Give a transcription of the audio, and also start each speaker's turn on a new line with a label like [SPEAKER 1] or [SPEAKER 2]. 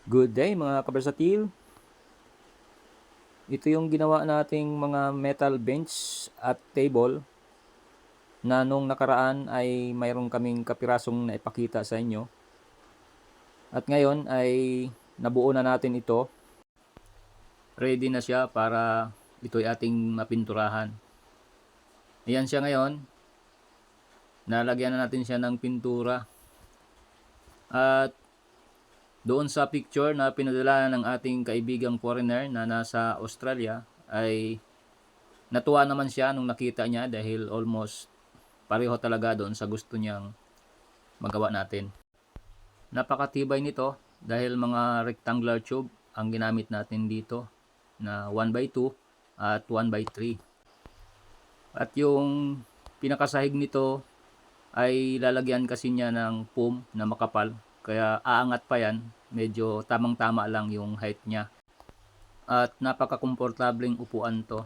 [SPEAKER 1] Good day mga kabersatil. Ito yung ginawa nating mga metal bench at table na nung nakaraan ay mayroon kaming kapirasong naipakita sa inyo. At ngayon ay nabuo na natin ito. Ready na siya para ito'y ating mapinturahan. Ayan siya ngayon. Nalagyan na natin siya ng pintura. At doon sa picture na pinadala ng ating kaibigang foreigner na nasa Australia ay natuwa naman siya nung nakita niya dahil almost pareho talaga doon sa gusto niyang magawa natin. Napakatibay nito dahil mga rectangular tube ang ginamit natin dito na 1x2 at 1x3. At yung pinakasahig nito ay lalagyan kasi niya ng foam na makapal. Kaya aangat pa yan, medyo tamang-tama lang yung height niya. At napaka-komportabling upuan to.